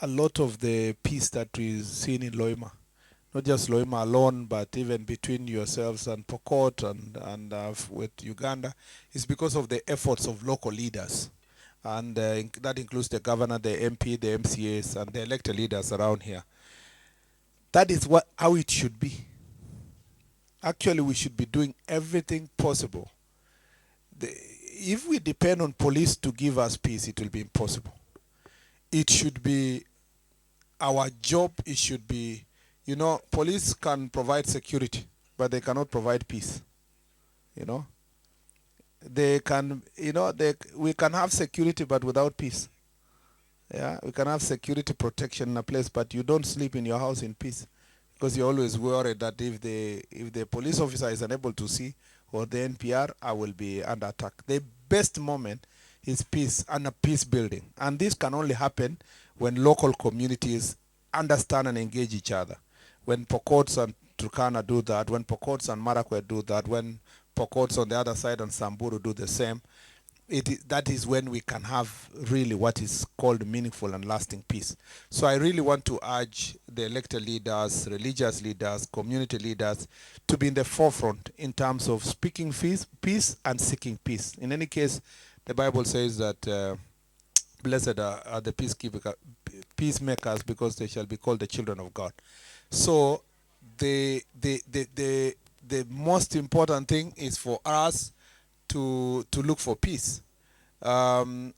a lot of the peace that we've seen in Loima, not just Loima alone, but even between yourselves and Pokot and with Uganda, is because of the efforts of local leaders. And that includes the governor, the MP, the MCAs, and the elected leaders around here. That is how it should be. Actually, we should be doing everything possible. If we depend on police to give us peace, it will be impossible. It should be our job. It should be, police can provide security, but they cannot provide peace. They can, we can have security, but without peace. Yeah, we can have security protection in a place, but you don't sleep in your house in peace, because you're always worried that if the police officer is unable to see, or the NPR, I will be under attack. The best moment is peace and a peace building, and this can only happen when local communities understand and engage each other. When Pokots and Turkana do that, when Pokots and Marakwet do that, when Pokots on the other side and Samburu do the same, that is when we can have really what is called meaningful and lasting peace. So I really want to urge the elected leaders, religious leaders, community leaders to be in the forefront in terms of speaking peace and seeking peace. In any case, the Bible says that blessed are the peacemakers, because they shall be called the children of God. So the most important thing is for us to look for peace, and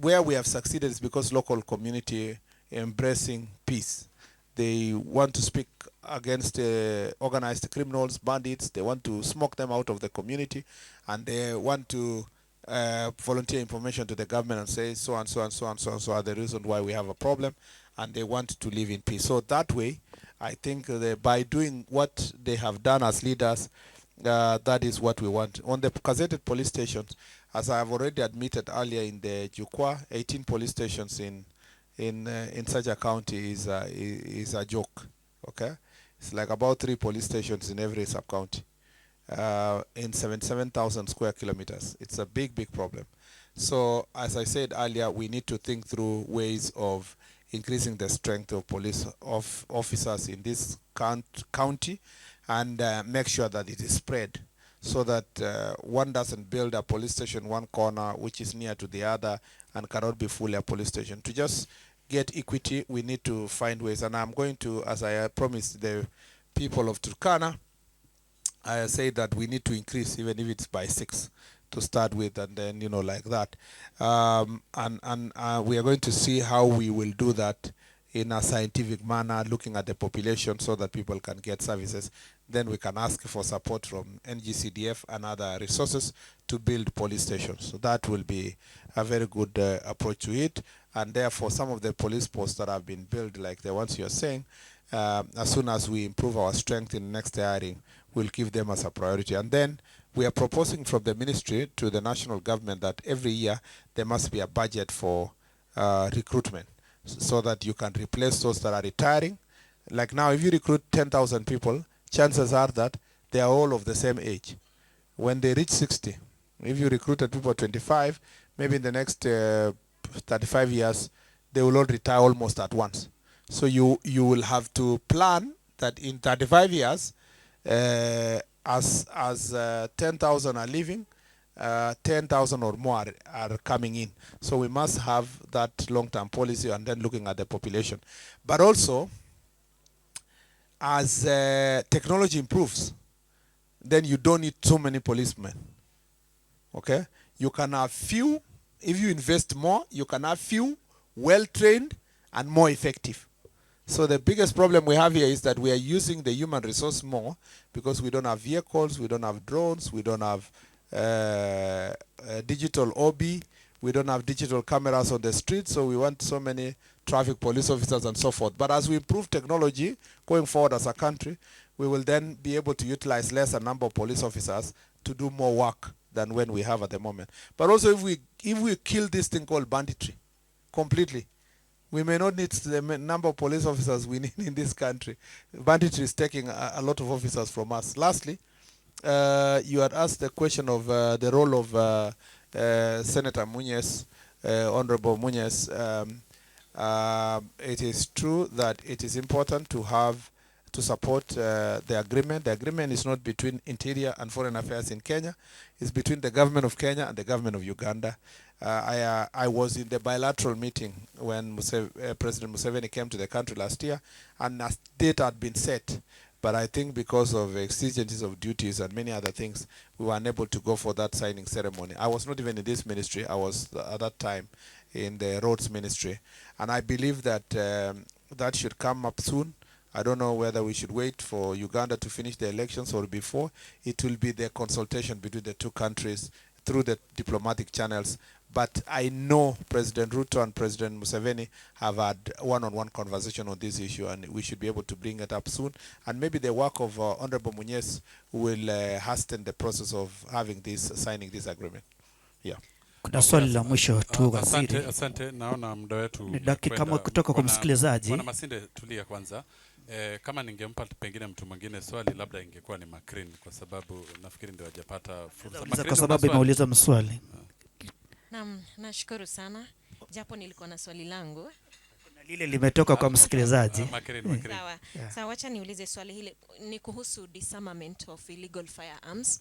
where we have succeeded is because local community embracing peace. They want to speak against organized criminals, bandits. They want to smoke them out of the community, and they want to volunteer information to the government and say so and so and so and so and so are the reason why we have a problem, and they want to live in peace. So that way, I think by doing what they have done as leaders, that is what we want. On the gazetted police stations, as I have already admitted earlier in the Jukwaa, 18 police stations in such a county is a joke. Okay, it's like about 3 police stations in every sub-county in 77,000 square kilometers. It's a big problem. So as I said earlier, we need to think through ways of increasing the strength of police officers in this county, and make sure that it is spread, so that one doesn't build a police station one corner which is near to the other and cannot be fully a police station. To just get equity, we need to find ways, and I'm going to, as I promised the people of Turkana, I say that we need to increase, even if it's by 6 to start with, and then like that, and we are going to see how we will do that in a scientific manner, looking at the population so that people can get services. Then we can ask for support from NGCDF and other resources to build police stations. So that will be a very good approach to it. And therefore, some of the police posts that have been built, like the ones you're saying, as soon as we improve our strength in the next hiring, we'll give them as a priority. And then we are proposing from the ministry to the national government that every year there must be a budget for recruitment, so that you can replace those that are retiring. Like now, if you recruit 10,000 people, chances are that they are all of the same age. When they reach 60, if you recruited people 25, maybe in the next 35 years, they will all retire almost at once. So you will have to plan that in 35 years, as 10,000 are leaving, 10,000 or more are coming in. So we must have that long-term policy, and then looking at the population. But also, as technology improves, then you don't need so many policemen. Okay? You can have few. If you invest more, you can have few, well-trained, and more effective. So the biggest problem we have here is that we are using the human resource more, because we don't have vehicles, we don't have drones, we don't have digital OB, we don't have digital cameras on the street, so we want so many traffic police officers and so forth. But as we improve technology going forward as a country, we will then be able to utilize lesser number of police officers to do more work than when we have at the moment. But also, if we kill this thing called banditry completely, we may not need the number of police officers we need in this country. Banditry is taking a lot of officers from us. Lastly, you had asked the question of the role of Senator Munez, Honorable Munez. It is true that it is important to support the agreement. The agreement is not between Interior and Foreign Affairs in Kenya. It's between the government of Kenya and the government of Uganda. I was in the bilateral meeting when President Museveni came to the country last year, and a date had been set. But I think because of exigencies of duties and many other things, we were unable to go for that signing ceremony. I was not even in this ministry. I was at that time in the roads ministry. And I believe that that should come up soon. I don't know whether we should wait for Uganda to finish the elections or before. It will be the consultation between the two countries through the diplomatic channels. But I know President Ruto and President Museveni have had one-on-one conversation on this issue, and we should be able to bring it up soon. And maybe the work of Honorable Munyes will hasten the process of having signing this agreement. Yeah. Kuna swali la mwisho tu waziri. Asante, naona muda wetu ni dakika moja kutoka kwa msikilizaji. Bwana Masinde, tulia kwanza. Kama ningempa pengine mtu mwingine swali, labda ingekuwa ni Makrin, kwa sababu nafikiri ndio hajapata fursa. Kwa sababu imeuliza mswali. Naam, nashukuru sana. Japo nilikuwa na swali langu. Kuna lile limetoka kwa msikilizaji. Makrin. Sawa. Sawa, wacha niulize swali hili, ni kuhusu disarmament of illegal firearms.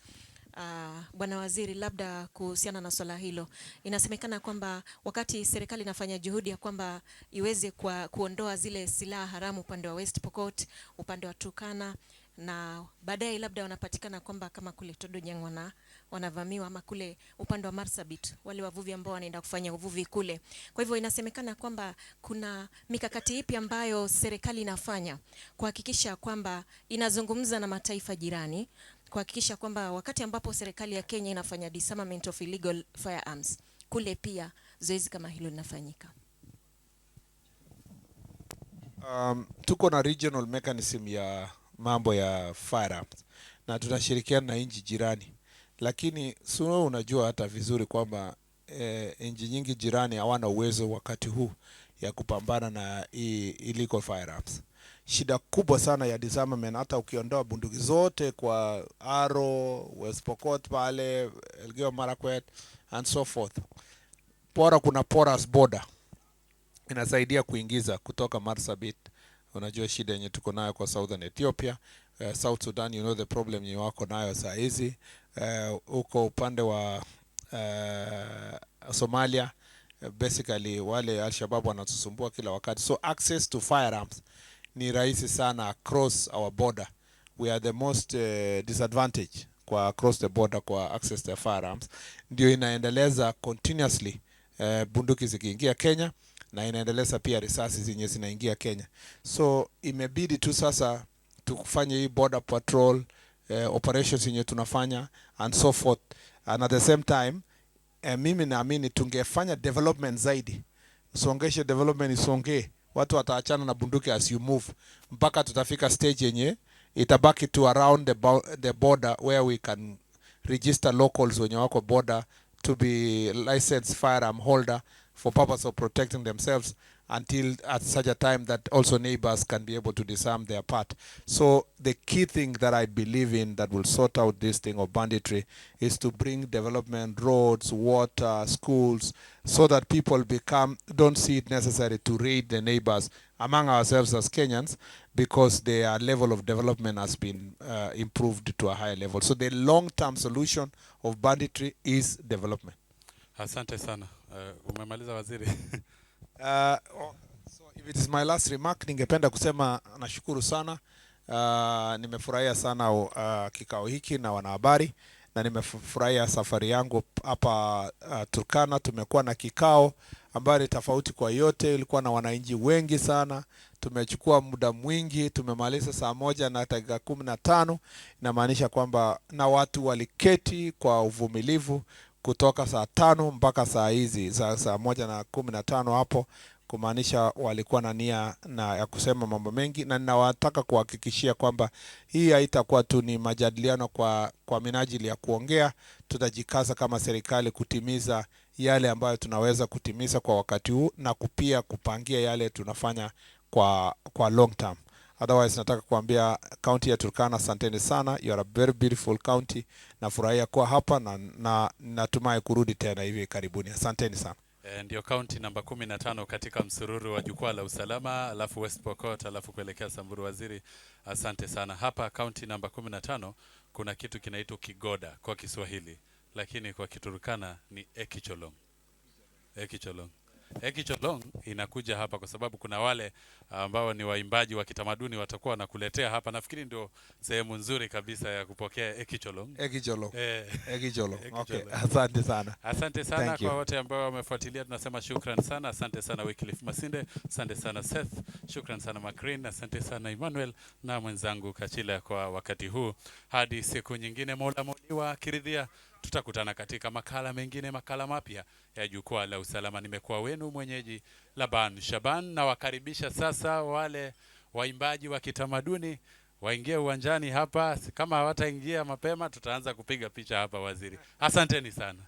Bwana waziri, labda kuhusiana na swala hilo, inasemekana kwamba wakati serikali inafanya juhudi ya kwamba iweze kuondoa zile silaha haramu upande wa West Pokot, upande wa Turkana, na baadaye labda wanapatikana kwamba kama kule Todonyang wanavamiwa, ama kule upande wa Marsabit wale wavuvi ambao wanaenda kufanya uvuvi kule. Kwa hivyo inasemekana kwamba kuna mikakati ipi ambayo serikali inafanya kuhakikisha kwamba inazungumza na mataifa jirani kuhakikisha kwamba wakati ambapo serikali ya Kenya inafanya disarmament of illegal firearms, kule pia zoezi kama hilo linafanyika? Tuko na regional mechanism ya mambo ya firearms na tunashirikiana na nchi jirani, lakini sio, unajua hata vizuri kwamba nchi nyingi jirani hawana uwezo wakati huu ya kupambana na illegal firearms. Shida kubwa sana ya disarmament, hata ukiondoa bunduki zote kwa Aro, West Pokot pale, Elgeyo Marakwet and so forth, kuna porous border inasaidia kuingiza kutoka Marsabit. Unajua shida yenye tuko nayo kwa Southern Ethiopia, South Sudan, you know the problem yenye wako nayo saa hizi, uko upande wa Somalia, basically wale Al-Shabaab wanatusumbua kila wakati. So access to firearms ni rahisi sana across our border. We are the most disadvantaged kwa across the border kwa access to firearms. Ndio inaendeleza continuously bunduki zikiingia Kenya, na inaendeleza pia risasi zenye zinaingia Kenya. So imebidi tu sasa tukufanye hii border patrol operations yenye tunafanya and so forth. And at the same time, mimi naamini tungefanya development zaidi. Songeshe development isonge, watu wataachana na bunduki as you move, mpaka tutafika stage yenye itabaki to around the border where we can register locals wenye wako border to be licensed firearm holder for purpose of protecting themselves until at such a time that also neighbors can be able to disarm their part. So the key thing that I believe in that will sort out this thing of banditry is to bring development, roads, water, schools, so that people don't see it necessary to raid the neighbors among ourselves as Kenyans, because their level of development has been improved to a higher level. So the long-term solution of banditry is development. Asante sana. Umemaliza waziri? So if it is my last remark, ningependa kusema nashukuru sana. Nimefurahia sana kikao hiki na wanahabari, na nimefurahia safari yangu hapa Turkana. Tumekuwa na kikao ambayo ni tofauti kwa yote, ilikuwa na wananchi wengi sana. Tumechukua muda mwingi, tumemaliza saa 1:15. Inamaanisha kwamba na watu waliketi kwa uvumilivu kutoka saa 5 mpaka saa hizi saa 1:15 hapo, kumaanisha walikuwa na nia na ya kusema mambo mengi, na ninawataka kuhakikishia kwamba hii haitakuwa tu ni majadiliano kwa minajili ya kuongea. Tutajikaza kama serikali kutimiza yale ambayo tunaweza kutimiza kwa wakati huu, na kupia kupangia yale tunafanya kwa long term. Otherwise nataka kuambia county ya Turkana, asanteni sana. You are a very beautiful county. Nafurahia kuwa hapa na natumai kurudi tena hivi karibuni. Asanteni sana. Ndio kaunti namba 15 katika msururu wa Jukwaa la Usalama, alafu West Pokot, alafu kuelekea Samburu. Waziri, asante sana. Hapa kaunti namba 15 kuna kitu kinaitwa Kigoda kwa Kiswahili, lakini kwa Kiturkana ni Ekicholong. Ekicholong. Ekicholong inakuja hapa kwa sababu kuna wale ambao ni waimbaji wa kitamaduni watakuwa wanakuletea hapa. Nafikiri ndio sehemu nzuri kabisa ya kupokea Ekicholong. Ekicholong. Ekicholong. Okay, asante sana. Asante sana kwa wote ambao wamefuatilia, tunasema shukran sana. Asante sana Wycliffe Masinde, asante sana Seth, shukran sana Macrin, asante sana Emmanuel na mwenzangu Kachila kwa wakati huu. Hadi siku nyingine, Mola Moliwa akiridhia, tutakutana katika makala mengine, makala mapya ya Jukwaa la Usalama. Nimekuwa wenu mwenyeji Laban Shaban, na wakaribisha sasa wale waimbaji wa kitamaduni waingie uwanjani hapa. Kama hawataingia mapema, tutaanza kupiga picha hapa waziri. Asanteni sana.